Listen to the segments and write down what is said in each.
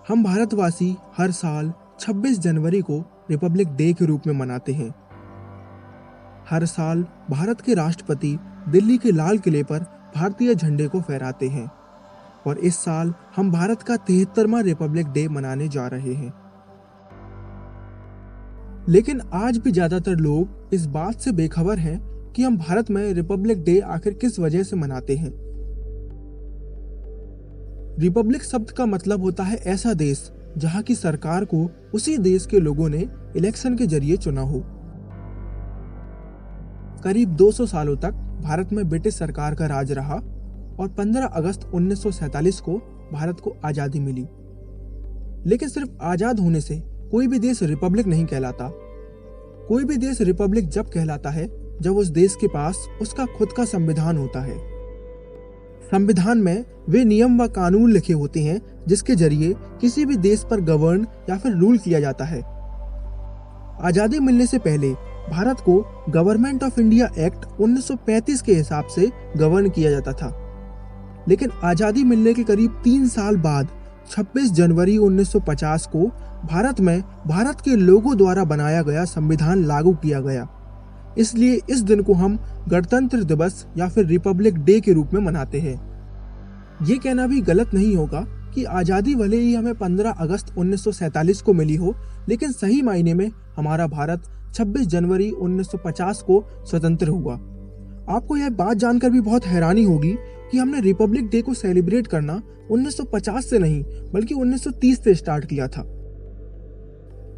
हम भारतवासी हर साल 26 जनवरी को रिपब्लिक डे के रूप में मनाते हैं। हर साल भारत के राष्ट्रपति दिल्ली के लाल किले पर भारतीय झंडे को फहराते हैं और इस साल हम भारत का 73वां रिपब्लिक डे मनाने जा रहे हैं। लेकिन आज भी ज्यादातर लोग इस बात से बेखबर हैं कि हम भारत में रिपब्लिक डे आखिर किस वजह से मनाते हैं। रिपब्लिक शब्द का मतलब होता है ऐसा देश जहां की सरकार को उसी देश के लोगों ने इलेक्शन के जरिए चुना हो। करीब 200 सालों तक भारत में ब्रिटिश सरकार का राज रहा और 15 अगस्त 1947 को भारत को आजादी मिली। लेकिन सिर्फ आजाद होने से कोई भी देश रिपब्लिक नहीं कहलाता। कोई भी देश रिपब्लिक जब कहलाता है जब उस देश के पास उसका खुद का संविधान होता है। संविधान में वे नियम व कानून लिखे होते हैं जिसके जरिए किसी भी देश पर गवर्न या फिर रूल किया जाता है। आजादी मिलने से पहले भारत को गवर्नमेंट ऑफ इंडिया एक्ट 1935 के हिसाब से गवर्न किया जाता था। लेकिन आजादी मिलने के करीब 3 साल बाद 26 जनवरी 1950 को भारत में भारत के लोगों द्वारा बनाया गया संविधान लागू किया गया। इसलिए इस दिन को हम गणतंत्र दिवस या फिर रिपब्लिक डे के रूप में मनाते हैं। ये कहना भी गलत नहीं होगा कि आजादी भले ही हमें 15 अगस्त 1947 को मिली हो, लेकिन सही मायने में हमारा भारत 26 जनवरी 1950 को स्वतंत्र हुआ। आपको यह बात जानकर भी बहुत हैरानी होगी कि हमने रिपब्लिक डे को सेलिब्रेट करना 1950 से नहीं बल्कि 1930 से स्टार्ट किया था।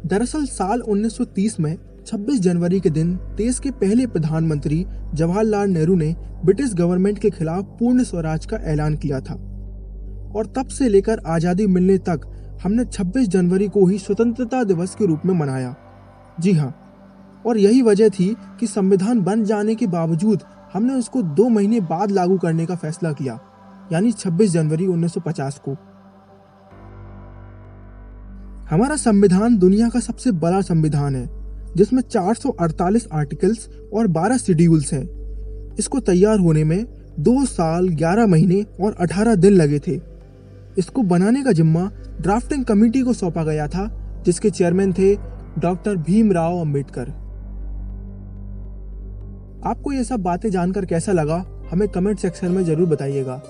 दरअसल साल 1930 में 26 जनवरी के दिन देश के पहले प्रधानमंत्री जवाहरलाल नेहरू ने ब्रिटिश गवर्नमेंट के खिलाफ पूर्ण स्वराज का ऐलान किया था और तब से लेकर आजादी मिलने तक हमने 26 जनवरी को ही स्वतंत्रता दिवस के रूप में मनाया। जी हाँ, और यही वजह थी कि संविधान बन जाने के बावजूद हमने उसको 2 महीने बाद लागू करने का फैसला किया, यानी 26 जनवरी 1950 को। हमारा संविधान दुनिया का सबसे बड़ा संविधान है जिसमें 448 आर्टिकल्स और 12 शेड्यूल्स हैं। इसको तैयार होने में 2 साल 11 महीने और 18 दिन लगे थे। इसको बनाने का जिम्मा ड्राफ्टिंग कमेटी को सौंपा गया था जिसके चेयरमैन थे डॉक्टर भीमराव अंबेडकर। आपको ये सब बातें जानकर कैसा लगा हमें कमेंट सेक्शन में जरूर बताइएगा।